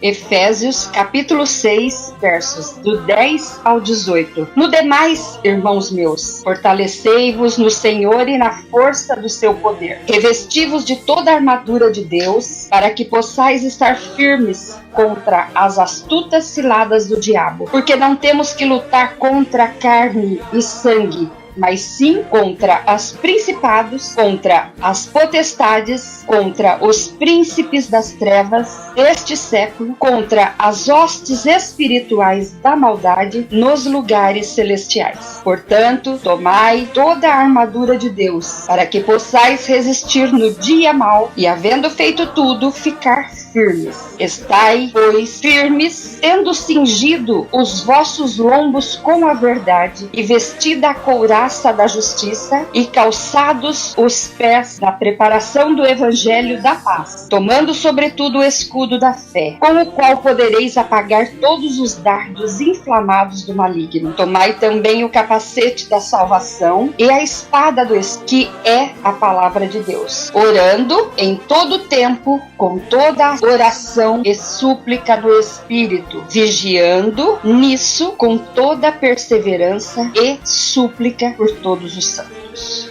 Efésios capítulo 6, versos do 10 ao 18. No demais, irmãos meus, fortalecei-vos no Senhor e na força do seu poder. Revesti-vos de toda a armadura de Deus, para que possais estar firmes contra as astutas ciladas do diabo. Porque não temos que lutar contra carne e sangue, mas sim contra os principados, contra as potestades, contra os príncipes das trevas deste século, contra as hostes espirituais da maldade nos lugares celestiais. Portanto, tomai toda a armadura de Deus, para que possais resistir no dia mau e, havendo feito tudo, ficar firmes. Estai, pois, firmes, tendo cingido os vossos lombos com a verdade e vestida a couraça da justiça e calçados os pés da preparação do evangelho da paz, tomando sobretudo o escudo da fé, com o qual podereis apagar todos os dardos inflamados do maligno. Tomai também o capacete da salvação e a espada do Espírito, que é a palavra de Deus, orando em todo tempo com toda a oração e súplica do Espírito, vigiando nisso com toda perseverança e súplica por todos os santos.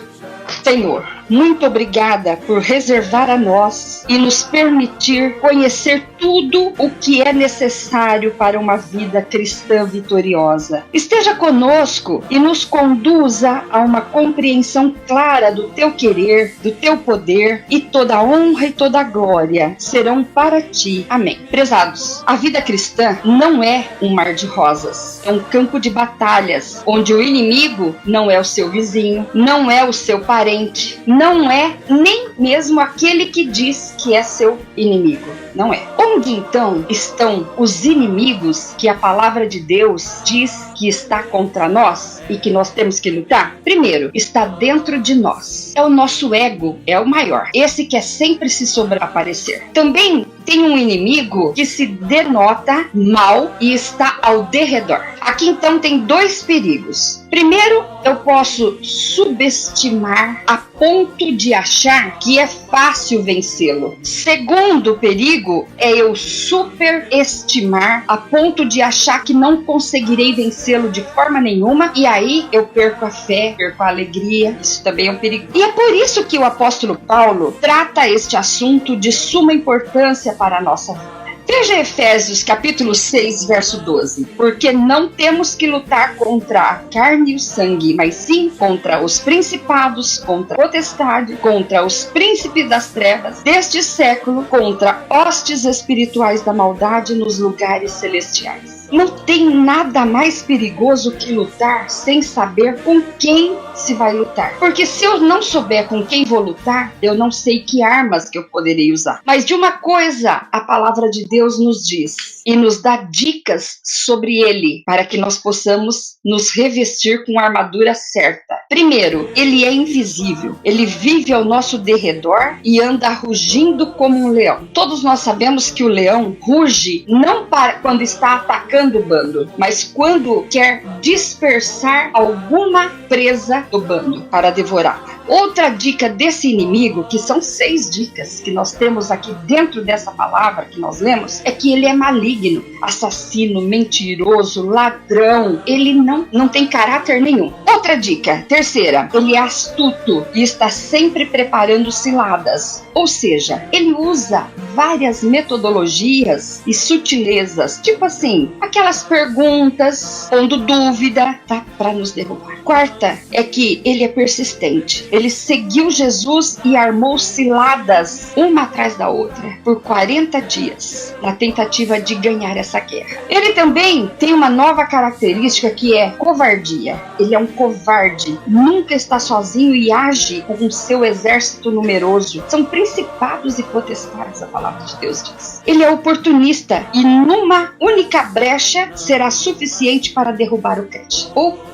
Senhor, muito obrigada por reservar a nós e nos permitir conhecer tudo o que é necessário para uma vida cristã vitoriosa. Esteja conosco e nos conduza a uma compreensão clara do teu querer, do teu poder, e toda a honra e toda a glória serão para ti. Amém. Prezados, a vida cristã não é um mar de rosas, é um campo de batalhas, onde o inimigo não é o seu vizinho, não é o seu parente, não é nem mesmo aquele que diz que é seu inimigo. Não é. Onde então estão os inimigos que a palavra de Deus diz que está contra nós e que nós temos que lutar? Primeiro, está dentro de nós. É o nosso ego, é o maior. Esse quer sempre se sobreaparecer. Também tem um inimigo que se denota mal e está ao derredor. Aqui então tem dois perigos. Primeiro, eu posso subestimar a ponto de achar que é fácil vencê-lo. Segundo perigo é eu superestimar a ponto de achar que não conseguirei vencê-lo de forma nenhuma, e aí eu perco a fé, perco a alegria. Isso também é um perigo. E é por isso que o apóstolo Paulo trata este assunto de suma importância para a nossa vida. Veja Efésios capítulo 6, verso 12. Porque não temos que lutar contra a carne e o sangue, mas sim contra os principados, contra a potestade, contra os príncipes das trevas deste século, contra hostes espirituais da maldade nos lugares celestiais. Não tem nada mais perigoso que lutar sem saber com quem se vai lutar. Porque se eu não souber com quem vou lutar, eu não sei que armas que eu poderei usar. Mas de uma coisa a palavra de Deus nos diz e nos dá dicas sobre ele, para que nós possamos nos revestir com a armadura certa. Primeiro, ele é invisível. Ele vive ao nosso derredor e anda rugindo como um leão. Todos nós sabemos que o leão ruge não para quando está atacando o bando, mas quando quer dispersar alguma presa do bando para devorá-la. Outra dica desse inimigo, que são 6 dicas que nós temos aqui dentro dessa palavra que nós lemos, é que ele é maligno, assassino, mentiroso, ladrão. Ele não tem caráter nenhum. Outra dica, terceira, ele é astuto e está sempre preparando ciladas. Ou seja, ele usa várias metodologias e sutilezas, tipo assim, aquelas perguntas, pondo dúvida, tá? Para nos derrubar. Quarta é que ele é persistente. Ele seguiu Jesus e armou ciladas, uma atrás da outra, por 40 dias, na tentativa de ganhar essa guerra. Ele também tem uma nova característica que é covardia. Ele é um covarde, nunca está sozinho e age com o seu exército numeroso. São principados e potestades, a palavra de Deus diz. Ele é oportunista e numa única brecha será suficiente para derrubar o crente. Ou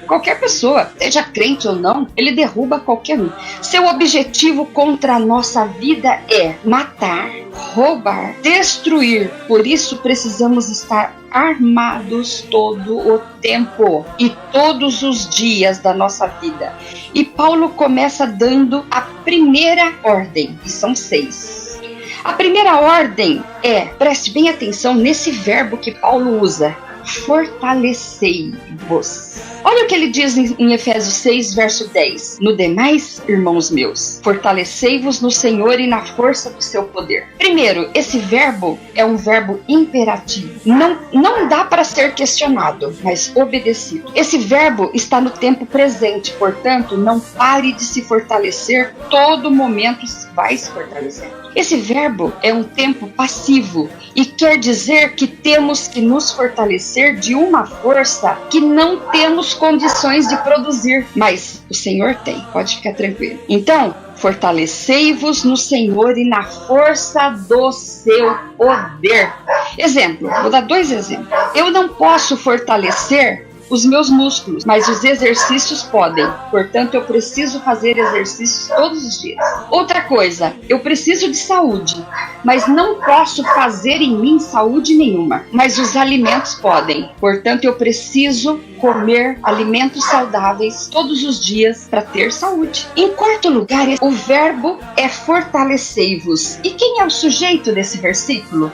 qualquer pessoa, seja crente ou não, ele derruba qualquer um. Seu objetivo contra a nossa vida é matar, roubar, destruir. Por isso precisamos estar armados todo o tempo e todos os dias da nossa vida. E Paulo começa dando a primeira ordem, e são 6. A primeira ordem preste bem atenção nesse verbo que Paulo usa, fortalecei-vos. Olha o que ele diz em Efésios 6, verso 10. No demais, irmãos meus, fortalecei-vos no Senhor e na força do seu poder. Primeiro, esse verbo é um verbo imperativo. Não dá para ser questionado, mas obedecido. Esse verbo está no tempo presente, portanto, não pare de se fortalecer, todo momento vai se fortalecer. Esse verbo é um tempo passivo e quer dizer que temos que nos fortalecer de uma força que não temos condições de produzir, mas o Senhor tem, pode ficar tranquilo. Então, fortalecei-vos no Senhor e na força do seu poder. Exemplo, vou dar 2 exemplos. Eu não posso fortalecer os meus músculos, mas os exercícios podem. Portanto, eu preciso fazer exercícios todos os dias. Outra coisa, eu preciso de saúde, mas não posso fazer em mim saúde nenhuma. Mas os alimentos podem. Portanto, eu preciso comer alimentos saudáveis todos os dias para ter saúde. Em quarto lugar, o verbo é fortalecei-vos. E quem é o sujeito desse versículo?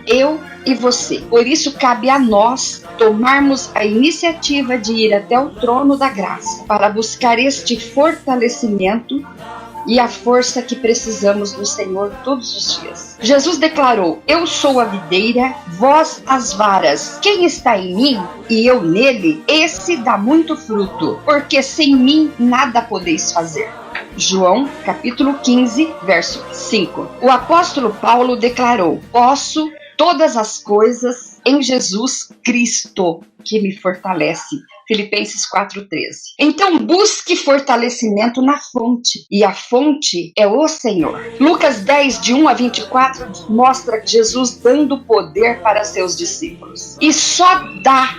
Eu e você. Por isso cabe a nós tomarmos a iniciativa de ir até o trono da graça para buscar este fortalecimento e a força que precisamos do Senhor todos os dias. Jesus declarou: eu sou a videira, vós as varas. Quem está em mim e eu nele, esse dá muito fruto, porque sem mim nada podeis fazer. João, capítulo 15, verso 5. O apóstolo Paulo declarou: posso todas as coisas em Jesus Cristo, que me fortalece. Filipenses 4:13. Então busque fortalecimento na fonte, e a fonte é o Senhor. Lucas 10, de 1 a 24, mostra Jesus dando poder para seus discípulos. E só dá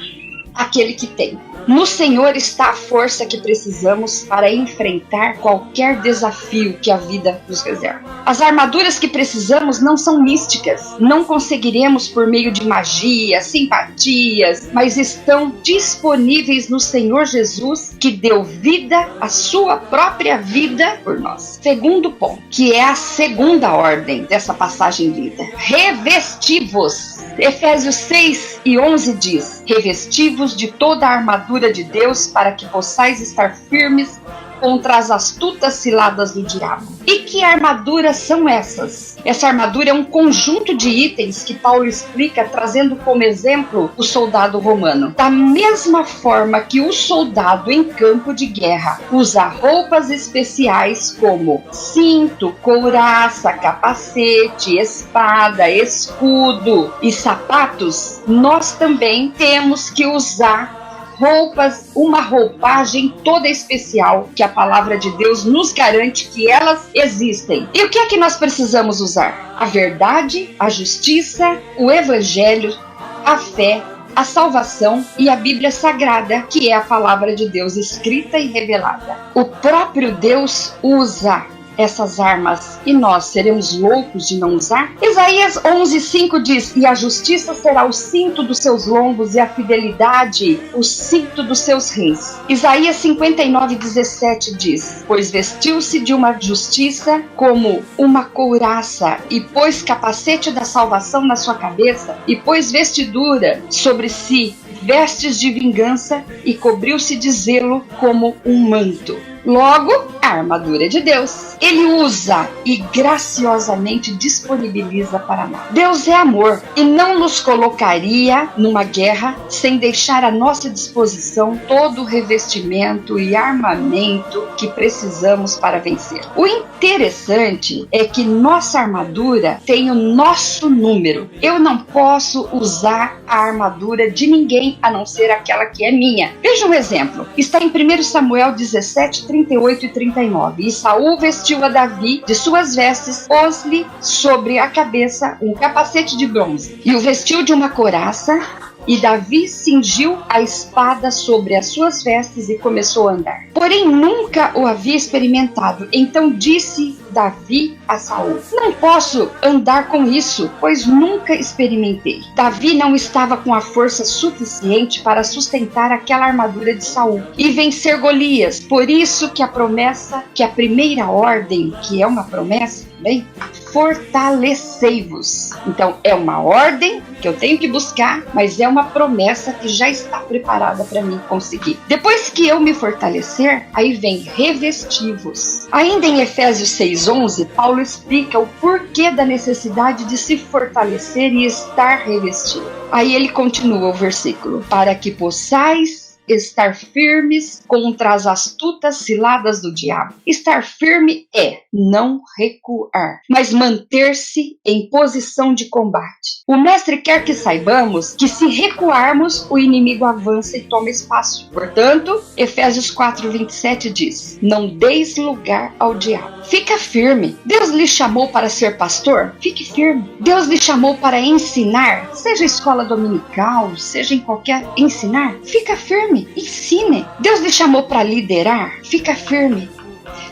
aquele que tem. No Senhor está a força que precisamos para enfrentar qualquer desafio que a vida nos reserva. As armaduras que precisamos não são místicas, não conseguiremos por meio de magia, simpatias, mas estão disponíveis no Senhor Jesus, que deu vida, a sua própria vida por nós. Segundo ponto, que é a segunda ordem dessa passagem lida: revesti-vos. Efésios 6 e 11 diz: revesti-vos de toda a armadura de Deus para que possais estar firmes contra as astutas ciladas do diabo. E que armaduras são essas? Essa armadura é um conjunto de itens que Paulo explica, trazendo como exemplo o soldado romano. Da mesma forma que o soldado em campo de guerra usa roupas especiais como cinto, couraça, capacete, espada, escudo e sapatos, nós também temos que usar roupas, uma roupagem toda especial que a palavra de Deus nos garante que elas existem. E o que é que nós precisamos usar? A verdade, a justiça, o evangelho, a fé, a salvação e a Bíblia Sagrada, que é a palavra de Deus escrita e revelada. O próprio Deus usa essas armas e nós seremos loucos de não usar? Isaías 11:5 diz: e a justiça será o cinto dos seus lombos e a fidelidade o cinto dos seus reis. Isaías 59:17 diz: pois vestiu-se de uma justiça como uma couraça e pôs capacete da salvação na sua cabeça e pôs vestidura sobre si, vestes de vingança e cobriu-se de zelo como um manto. Logo, a armadura de Deus. Ele usa e graciosamente disponibiliza para nós. Deus é amor e não nos colocaria numa guerra sem deixar à nossa disposição todo o revestimento e armamento que precisamos para vencer. O interessante é que nossa armadura tem o nosso número. Eu não posso usar a armadura de ninguém a não ser aquela que é minha. Veja um exemplo. Está em 1 Samuel 17:38 e 39. E Saul vestiu a Davi de suas vestes, pôs-lhe sobre a cabeça um capacete de bronze e o vestiu de uma couraça. E Davi cingiu a espada sobre as suas vestes e começou a andar. Porém, nunca o havia experimentado. Então disse Davi a Saul: não posso andar com isso, pois nunca experimentei. Davi não estava com a força suficiente para sustentar aquela armadura de Saul e vencer Golias. Por isso que a promessa, que a primeira ordem, que é uma promessa, bem, fortalecei-vos. Então é uma ordem que eu tenho que buscar, mas é uma promessa que já está preparada para mim conseguir. Depois que eu me fortalecer, aí vem revesti-vos. Ainda em Efésios 6:11, Paulo explica o porquê da necessidade de se fortalecer e estar revestido. Aí ele continua o versículo: para que possais estar firmes contra as astutas ciladas do diabo. Estar firme é não recuar, mas manter-se em posição de combate. O mestre quer que saibamos que se recuarmos, o inimigo avança e toma espaço. Portanto, Efésios 4:27 diz: não deis lugar ao diabo. Fica firme. Deus lhe chamou para ser pastor? Fique firme. Deus lhe chamou para ensinar? Seja escola dominical, seja em qualquer ensinar? Fica firme. Ensine. Deus lhe chamou para liderar? Fica firme.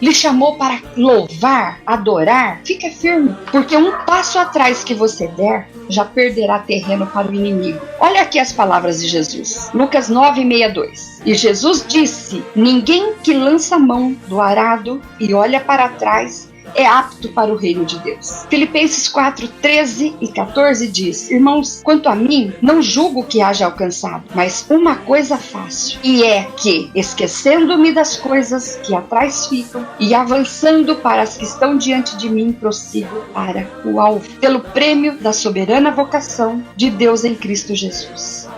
Lhe chamou para louvar, adorar? Fica firme, porque um passo atrás que você der, já perderá terreno para o inimigo. Olha aqui as palavras de Jesus. Lucas 9:62. E Jesus disse: ninguém que lança a mão do arado e olha para trás é apto para o reino de Deus. Filipenses 4:13 e 14 diz: irmãos, quanto a mim, não julgo que haja alcançado, mas uma coisa faço, e é que, esquecendo-me das coisas que atrás ficam e avançando para as que estão diante de mim, prossigo para o alvo, pelo prêmio da soberana vocação de Deus em Cristo Jesus.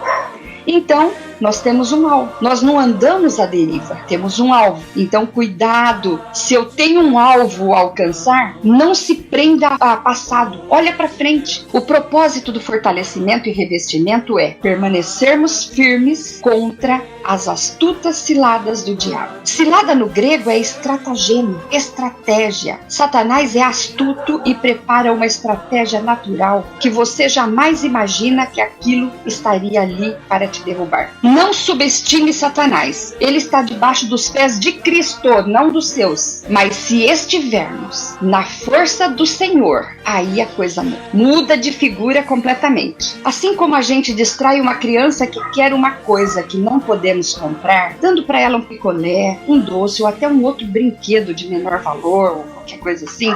Então, nós temos um alvo. Nós não andamos à deriva, temos um alvo. Então, cuidado. Se eu tenho um alvo a alcançar, não se prenda a passado. Olha para frente. O propósito do fortalecimento e revestimento é permanecermos firmes contra as astutas ciladas do diabo. Cilada no grego é estratagema, estratégia. Satanás é astuto e prepara uma estratégia natural que você jamais imagina que aquilo estaria ali para te derrubar. Não subestime Satanás. Ele está debaixo dos pés de Cristo, não dos seus. Mas se estivermos na força do Senhor, aí a coisa muda de figura completamente. Assim como a gente distrai uma criança que quer uma coisa que não podemos comprar, dando para ela um picolé, um doce ou até um outro brinquedo de menor valor ou qualquer coisa assim,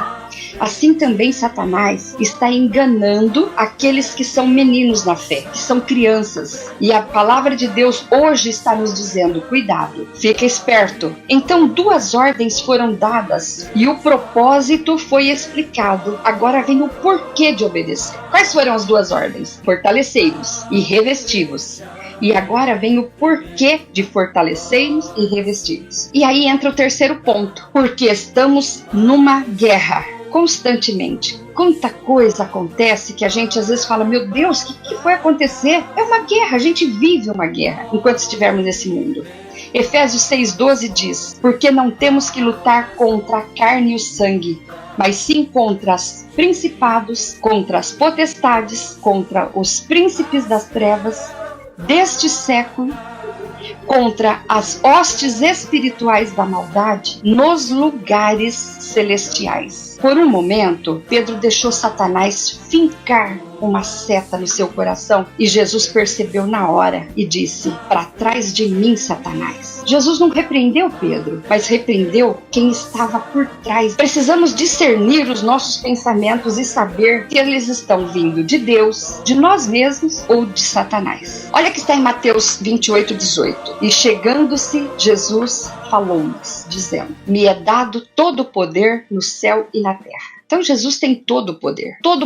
assim também Satanás está enganando aqueles que são meninos na fé, que são crianças. E a palavra de Deus hoje está nos dizendo: cuidado, fica esperto. Então 2 ordens foram dadas e o propósito foi explicado. Agora vem o porquê de obedecer. Quais foram as 2 ordens? Fortalecei-vos e revesti-vos. E agora vem o porquê de fortalecei-vos e revesti-vos. E aí entra o terceiro ponto. Porque estamos numa guerra constantemente. Quanta coisa acontece que a gente às vezes fala: meu Deus, o que foi acontecer? É uma guerra, a gente vive uma guerra enquanto estivermos nesse mundo. Efésios 6:12 diz: porque não temos que lutar contra a carne e o sangue, mas sim contra os principados, contra as potestades, contra os príncipes das trevas deste século, contra as hostes espirituais da maldade nos lugares celestiais. Por um momento, Pedro deixou Satanás fincar uma seta no seu coração e Jesus percebeu na hora e disse: para trás de mim, Satanás. Jesus não repreendeu Pedro, mas repreendeu quem estava por trás. Precisamos discernir os nossos pensamentos e saber que eles estão vindo de Deus, de nós mesmos ou de Satanás. Olha que está em Mateus 28:18. E chegando-se, Jesus falou-nos, dizendo: me é dado todo o poder no céu e na terra. Então Jesus tem todo o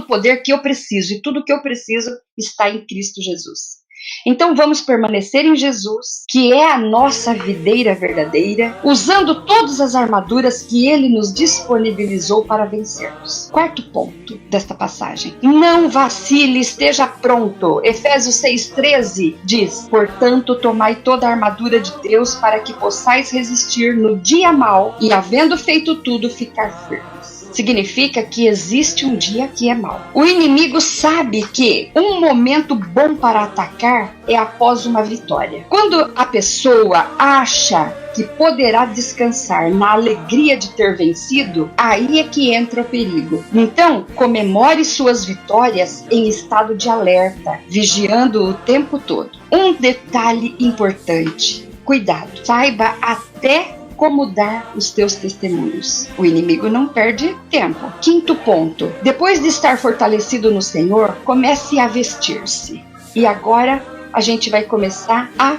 poder que eu preciso, e tudo que eu preciso está em Cristo Jesus. Então vamos permanecer em Jesus, que é a nossa videira verdadeira, usando todas as armaduras que Ele nos disponibilizou para vencermos. Quarto ponto desta passagem: não vacile, esteja pronto. Efésios 6:13 diz: portanto, tomai toda a armadura de Deus para que possais resistir no dia mau e, havendo feito tudo, ficar firmes. Significa que existe um dia que é mau. O inimigo sabe que um momento bom para atacar é após uma vitória. Quando a pessoa acha que poderá descansar na alegria de ter vencido, aí é que entra o perigo. Então, comemore suas vitórias em estado de alerta, vigiando o tempo todo. Um detalhe importante: cuidado, saiba até como dar os teus testemunhos. O inimigo não perde tempo. Quinto ponto. Depois de estar fortalecido no Senhor, comece a vestir-se. E agora a gente vai começar a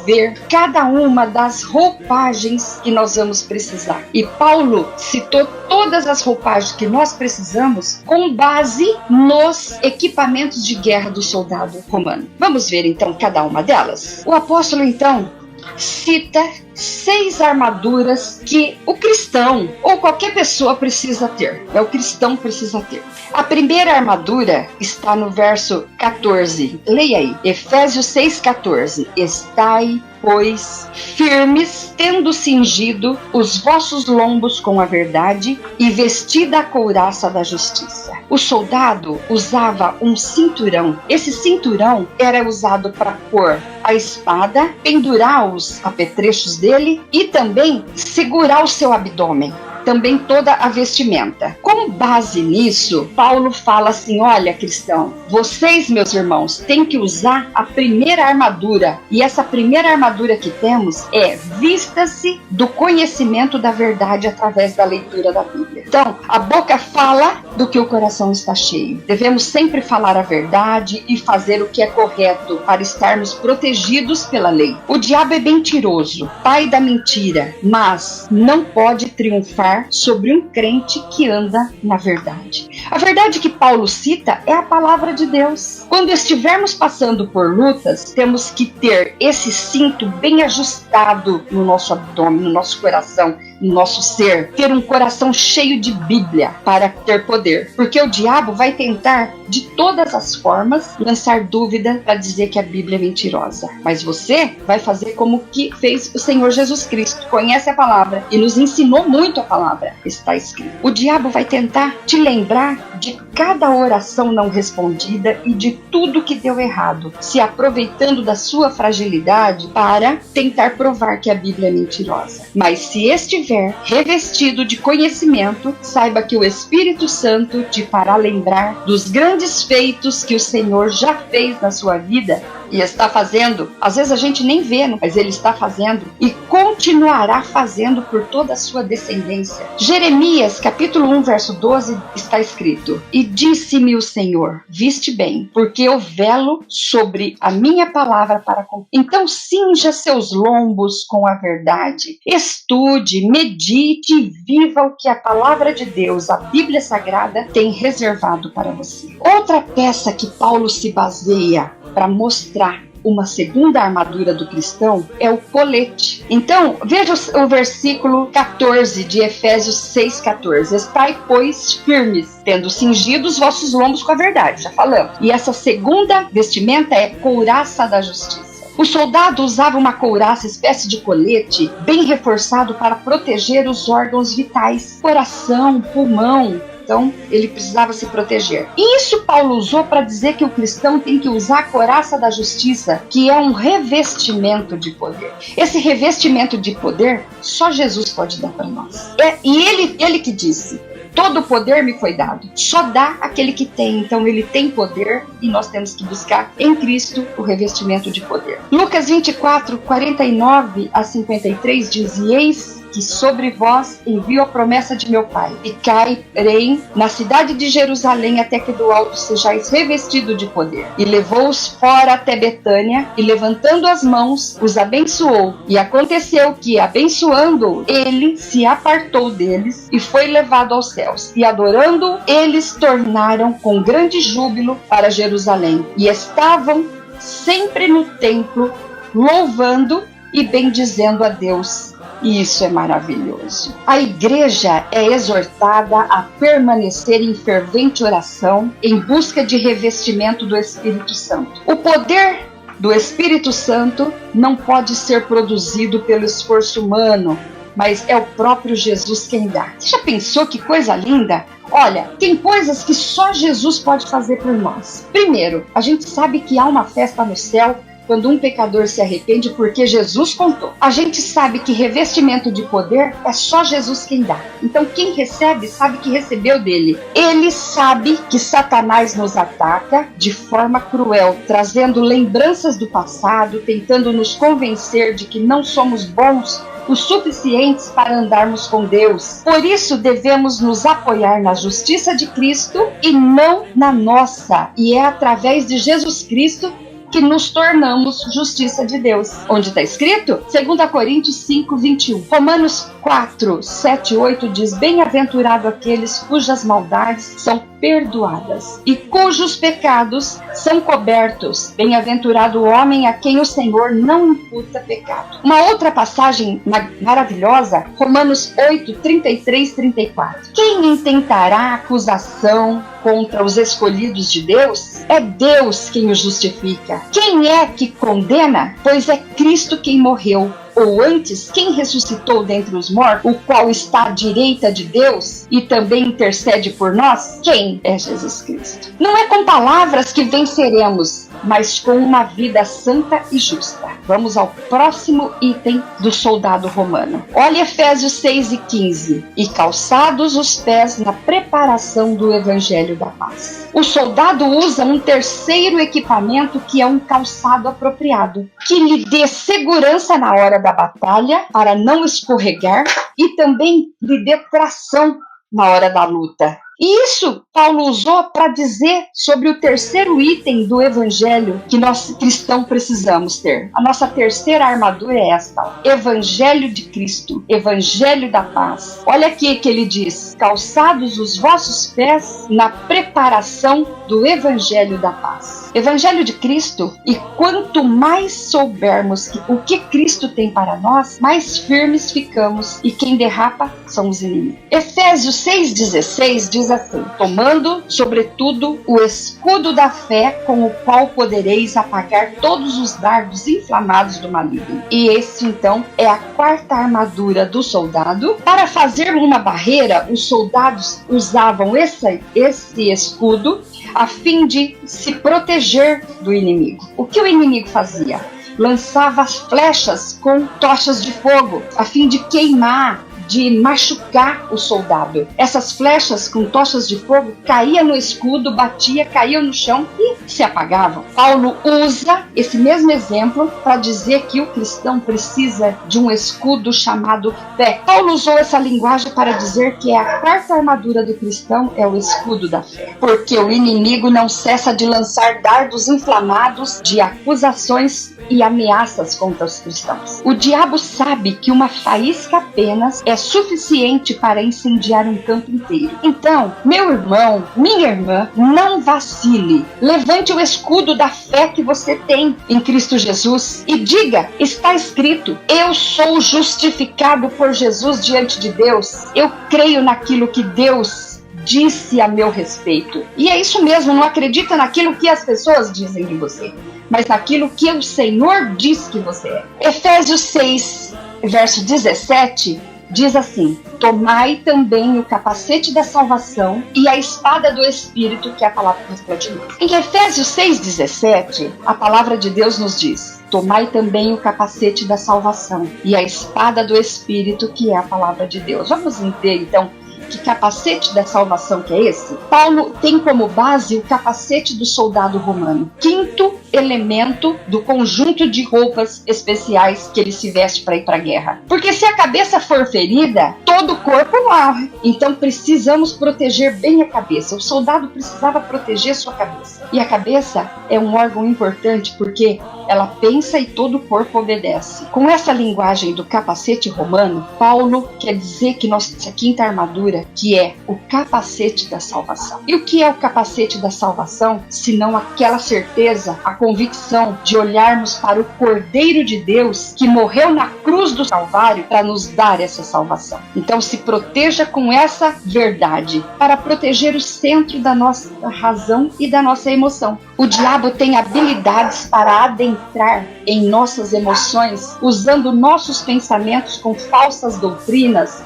ver cada uma das roupagens que nós vamos precisar. E Paulo citou todas as roupagens que nós precisamos com base nos equipamentos de guerra do soldado romano. Vamos ver então cada uma delas? O apóstolo então cita 6 armaduras que o cristão ou qualquer pessoa precisa ter. O cristão precisa ter. A primeira armadura está no verso 14. Leia aí. Efésios 6,14. Estai, pois, firmes, tendo cingido os vossos lombos com a verdade e vestida a couraça da justiça. O soldado usava um cinturão. Esse cinturão era usado para pôr a espada, pendurar os apetrechos dele e também segurar o seu abdômen. Também toda a vestimenta. Com base nisso, Paulo fala assim: olha, cristão, vocês, meus irmãos, têm que usar a primeira armadura. E essa primeira armadura que temos é: vista-se do conhecimento da verdade através da leitura da Bíblia. Então, a boca fala do que o coração está cheio. Devemos sempre falar a verdade e fazer o que é correto para estarmos protegidos pela lei. O diabo é mentiroso, pai da mentira, mas não pode triunfar sobre um crente que anda na verdade. A verdade que Paulo cita é a palavra de Deus. Quando estivermos passando por lutas, temos que ter esse cinto bem ajustado no nosso abdômen, no nosso coração, no nosso ser. Ter um coração cheio de Bíblia para ter poder. Porque o diabo vai tentar, de todas as formas, lançar dúvida para dizer que a Bíblia é mentirosa. Mas você vai fazer como que fez o Senhor Jesus Cristo. Conhece a palavra e nos ensinou muito a palavra. Está escrito. O diabo vai tentar te lembrar de cada oração não respondida e de tudo que deu errado, se aproveitando da sua fragilidade para tentar provar que a Bíblia é mentirosa. Mas se estiver revestido de conhecimento, saiba que o Espírito Santo te fará lembrar dos grandes feitos que o Senhor já fez na sua vida e está fazendo. Às vezes a gente nem vê, mas Ele está fazendo e continuará fazendo por toda a sua descendência. Jeremias, capítulo 1, verso 12, está escrito: E disse-me o Senhor, viste bem, porque eu velo sobre a minha palavra para cumprir. Então cinja seus lombos com a verdade, estude, medite e viva o que a palavra de Deus, a Bíblia Sagrada, tem reservado para você. Outra peça que Paulo se baseia para mostrar uma segunda armadura do cristão é o colete. Então, veja o versículo 14 de Efésios 6,14. Estai, pois, firmes, tendo cingido os vossos lombos com a verdade. Já falamos. E essa segunda vestimenta é couraça da justiça. O soldado usava uma couraça, espécie de colete, bem reforçado para proteger os órgãos vitais, coração, pulmão. Então, ele precisava se proteger. E isso Paulo usou para dizer que o cristão tem que usar a couraça da justiça, que é um revestimento de poder. Esse revestimento de poder, só Jesus pode dar para nós. E ele que disse: todo o poder me foi dado. Só dá aquele que tem. Então ele tem poder e nós temos que buscar em Cristo o revestimento de poder. Lucas 24, 49 a 53 diz: E eis que sobre vós envio a promessa de meu Pai. Ficai, porém, na cidade de Jerusalém, até que do alto sejais revestido de poder. E levou-os fora até Betânia, e levantando as mãos, os abençoou. E aconteceu que, abençoando-o, ele se apartou deles e foi levado aos céus. E adorando, eles tornaram com grande júbilo para Jerusalém. E estavam sempre no templo, louvando e bendizendo a Deus. E isso é maravilhoso. A igreja é exortada a permanecer em fervente oração em busca de revestimento do Espírito Santo. O poder do Espírito Santo não pode ser produzido pelo esforço humano, mas é o próprio Jesus quem dá. Você já pensou que coisa linda? Olha, tem coisas que só Jesus pode fazer por nós. Primeiro, a gente sabe que há uma festa no céu quando um pecador se arrepende porque Jesus contou. A gente sabe que revestimento de poder é só Jesus quem dá. Então quem recebe sabe que recebeu dele. Ele sabe que Satanás nos ataca de forma cruel, trazendo lembranças do passado, tentando nos convencer de que não somos bons os suficientes para andarmos com Deus. Por isso devemos nos apoiar na justiça de Cristo e não na nossa. E é através de Jesus Cristo que nos tornamos justiça de Deus. Onde está escrito? 2 Coríntios 5, 21. Romanos 4, 7 e 8 diz: bem-aventurado aqueles cujas maldades são perdoadas e cujos pecados são cobertos. Bem-aventurado o homem a quem o Senhor não imputa pecado. Uma outra passagem maravilhosa, Romanos 8, 33, 34. Quem intentará acusação contra os escolhidos de Deus? É Deus quem os justifica. Quem é que condena? Pois é Cristo quem morreu, ou antes, quem ressuscitou dentre os mortos, o qual está à direita de Deus e também intercede por nós? Quem? É Jesus Cristo. Não é com palavras que venceremos, mas com uma vida santa e justa. Vamos ao próximo item do soldado romano. Olha Efésios 6 e 15. E calçados os pés na preparação do evangelho da paz. O soldado usa um terceiro equipamento que é um calçado apropriado, que lhe dê segurança na hora da batalha, para não escorregar, e também lhe dê tração na hora da luta. E isso Paulo usou para dizer sobre o terceiro item do evangelho que nós cristãos precisamos ter. A nossa terceira armadura é esta: evangelho de Cristo, evangelho da paz. Olha aqui que ele diz: calçados os vossos pés na preparação do evangelho da paz. Evangelho de Cristo, e quanto mais soubermos o que Cristo tem para nós, mais firmes ficamos, e quem derrapa são os inimigos. Efésios 6,16 diz assim: tomando, sobretudo, o escudo da fé, com o qual podereis apagar todos os dardos inflamados do maligno. E esse, então, é a quarta armadura do soldado. Para fazer uma barreira, os soldados usavam esse escudo a fim de se proteger do inimigo. O que o inimigo fazia? Lançava flechas com tochas de fogo, a fim de queimar, de machucar o soldado. Essas flechas com tochas de fogo caíam no escudo, batia, caíam no chão e se apagavam. Paulo usa esse mesmo exemplo para dizer que o cristão precisa de um escudo chamado fé. Paulo usou essa linguagem para dizer que a quarta armadura do cristão é o escudo da fé, porque o inimigo não cessa de lançar dardos inflamados de acusações e ameaças contra os cristãos. O diabo sabe que uma faísca apenas é suficiente para incendiar um campo inteiro. Então, meu irmão, minha irmã, não vacile. Levante o escudo da fé que você tem em Cristo Jesus e diga: está escrito, eu sou justificado por Jesus diante de Deus. Eu creio naquilo que Deus disse a meu respeito. E é isso mesmo, não acredita naquilo que as pessoas dizem de você, mas naquilo que o Senhor diz que você é. Efésios 6, verso 17, diz assim: tomai também o capacete da salvação e a espada do Espírito, que é a palavra que responde Deus. Em Efésios 6,17, a palavra de Deus nos diz: tomai também o capacete da salvação e a espada do Espírito, que é a palavra de Deus. Vamos entender então que capacete da salvação que é esse? Paulo tem como base o capacete do soldado romano, quinto elemento do conjunto de roupas especiais que ele se veste para ir para a guerra. Porque se a cabeça for ferida, todo o corpo morre. Então precisamos proteger bem a cabeça. O soldado precisava proteger sua cabeça. E a cabeça é um órgão importante porque ela pensa e todo o corpo obedece. Com essa linguagem do capacete romano, Paulo quer dizer que nossa quinta armadura, que é o capacete da salvação. E o que é o capacete da salvação, senão aquela certeza, a convicção de olharmos para o Cordeiro de Deus que morreu na cruz do Calvário para nos dar essa salvação. Então se proteja com essa verdade, para proteger o centro da nossa razão e da nossa emoção. O diabo tem habilidades para adentrar em nossas emoções, usando nossos pensamentos com falsas doutrinas,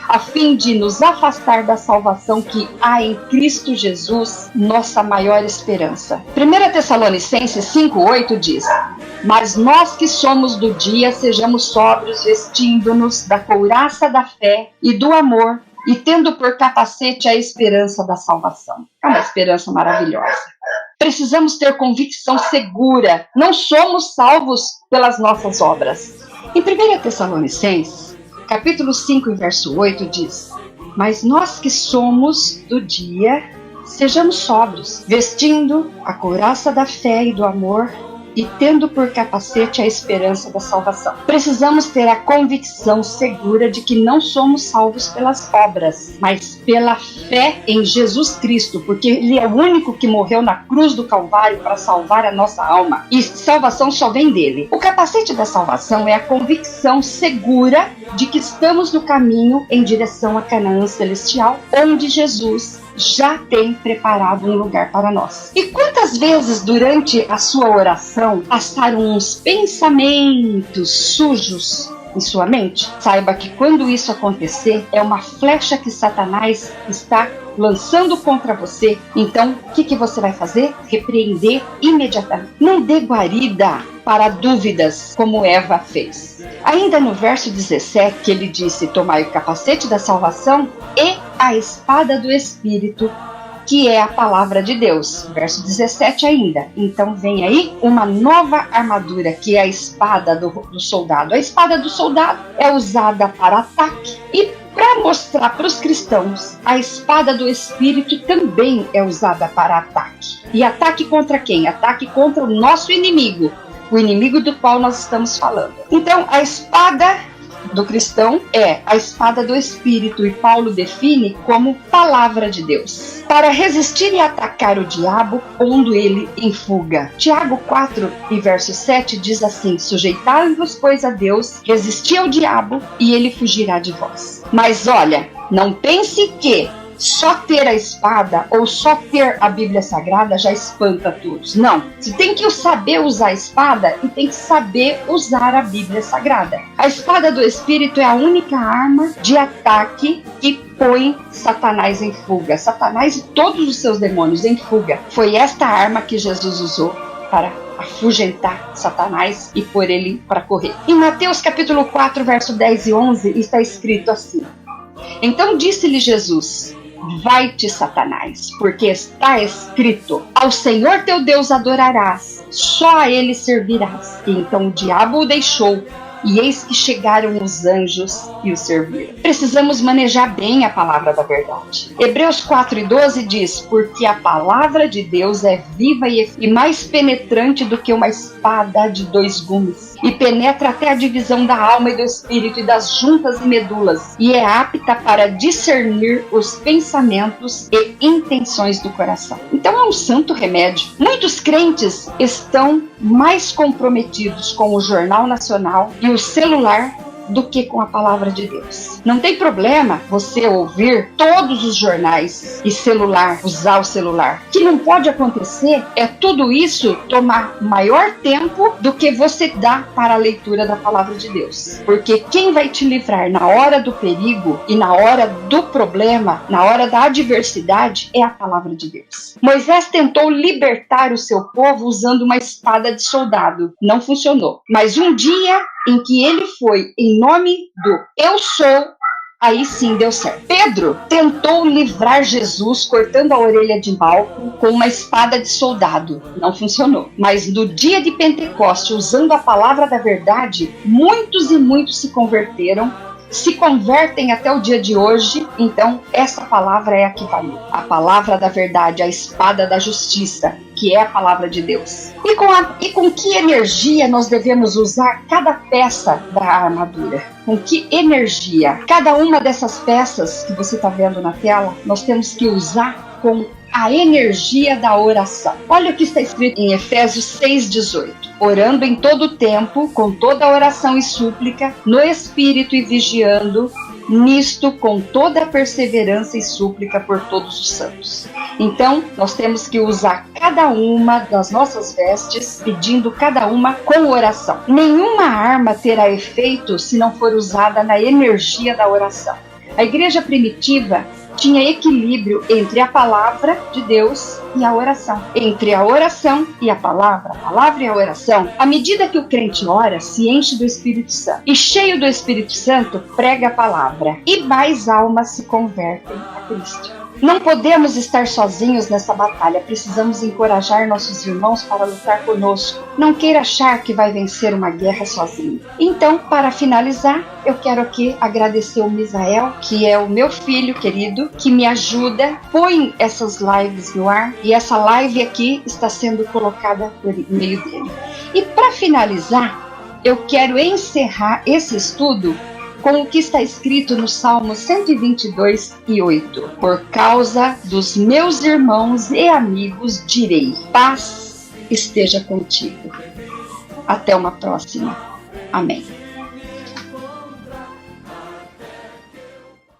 a fim de nos afastar da salvação que há em Cristo Jesus, nossa maior esperança. 1 Tessalonicenses 5:8 diz: mas nós que somos do dia, sejamos sóbrios, vestindo-nos da couraça da fé e do amor, e tendo por capacete a esperança da salvação. É uma esperança maravilhosa. Precisamos ter convicção segura. Não somos salvos pelas nossas obras. Em 1 Tessalonicenses, capítulo 5, verso 8, diz: mas nós que somos do dia, sejamos sóbrios, vestindo a couraça da fé e do amor, e tendo por capacete a esperança da salvação. Precisamos ter a convicção segura de que não somos salvos pelas obras, mas pela fé em Jesus Cristo, porque Ele é o único que morreu na cruz do Calvário para salvar a nossa alma. E salvação só vem dele. O capacete da salvação é a convicção segura de que estamos no caminho em direção a Canaã celestial, onde Jesus já tem preparado um lugar para nós. E quantas vezes durante a sua oração passaram uns pensamentos sujos em sua mente? Saiba que quando isso acontecer, é uma flecha que Satanás está lançando contra você. Então, o que você vai fazer? Repreender imediatamente. Não dê guarida para dúvidas, como Eva fez. Ainda no verso 17, ele disse: tomai o capacete da salvação e a espada do Espírito, que é a palavra de Deus. Verso 17 ainda. Então vem aí uma nova armadura, que é a espada do soldado. A espada do soldado é usada para ataque. E para mostrar para os cristãos, a espada do Espírito também é usada para ataque. E ataque contra quem? Ataque contra o nosso inimigo, o inimigo do qual nós estamos falando. Então, a espada do cristão é a espada do Espírito, e Paulo define como palavra de Deus, para resistir e atacar o diabo, pondo ele em fuga. Tiago 4 e verso 7 diz assim: sujeitai-vos, pois, a Deus, resisti ao diabo e ele fugirá de vós. Mas olha, não pense que só ter a espada ou só ter a Bíblia Sagrada já espanta todos. Não, você tem que saber usar a espada e tem que saber usar a Bíblia Sagrada. A espada do Espírito é a única arma de ataque que põe Satanás em fuga. Satanás e todos os seus demônios em fuga. Foi esta arma que Jesus usou para afugentar Satanás e pôr ele para correr. Em Mateus capítulo 4, verso 10 e 11, está escrito assim: então disse-lhe Jesus: vai-te, Satanás, porque está escrito: ao Senhor teu Deus adorarás, só a ele servirás. E então o diabo o deixou, e eis que chegaram os anjos e o serviram. Precisamos manejar bem a palavra da verdade. Hebreus 4:12 diz: porque a palavra de Deus é viva e mais penetrante do que uma espada de 2 gumes, e penetra até a divisão da alma e do espírito e das juntas e medulas, e é apta para discernir os pensamentos e intenções do coração. Então é um santo remédio. Muitos crentes estão mais comprometidos com o Jornal Nacional e o celular do que com a palavra de Deus. Não tem problema você ouvir todos os jornais e usar o celular. O que não pode acontecer é tudo isso tomar maior tempo do que você dá para a leitura da palavra de Deus. Porque quem vai te livrar na hora do perigo e na hora do problema, na hora da adversidade, é a palavra de Deus. Moisés tentou libertar o seu povo usando uma espada de soldado. Não funcionou. Mas um dia em que ele foi em nome do eu sou, aí sim deu certo. Pedro tentou livrar Jesus cortando a orelha de Malco com uma espada de soldado. Não funcionou. Mas no dia de Pentecoste, usando a palavra da verdade, muitos e muitos se converteram, se convertem até o dia de hoje. Então essa palavra é a que valeu. A palavra da verdade, a espada da justiça, que é a palavra de Deus. E com que energia nós devemos usar cada peça da armadura? Com que energia? Cada uma dessas peças que você está vendo na tela, nós temos que usar com a energia da oração. Olha o que está escrito em Efésios 6:18. Orando em todo o tempo, com toda oração e súplica, no Espírito e vigiando, nisto com toda a perseverança e súplica por todos os santos. Então, nós temos que usar cada uma das nossas vestes, pedindo cada uma com oração. Nenhuma arma terá efeito se não for usada na energia da oração. A igreja primitiva tinha equilíbrio entre a palavra de Deus e a oração. Entre a oração e a palavra e a oração, à medida que o crente ora, se enche do Espírito Santo. E cheio do Espírito Santo, prega a palavra. E mais almas se convertem a Cristo. Não podemos estar sozinhos nessa batalha, precisamos encorajar nossos irmãos para lutar conosco. Não queira achar que vai vencer uma guerra sozinho. Então, para finalizar, eu quero aqui agradecer o Misael, que é o meu filho querido, que me ajuda, põe essas lives no ar, e essa live aqui está sendo colocada por meio dele. E para finalizar, eu quero encerrar esse estudo com o que está escrito no Salmo 122:8. Por causa dos meus irmãos e amigos direi, paz esteja contigo. Até uma próxima. Amém.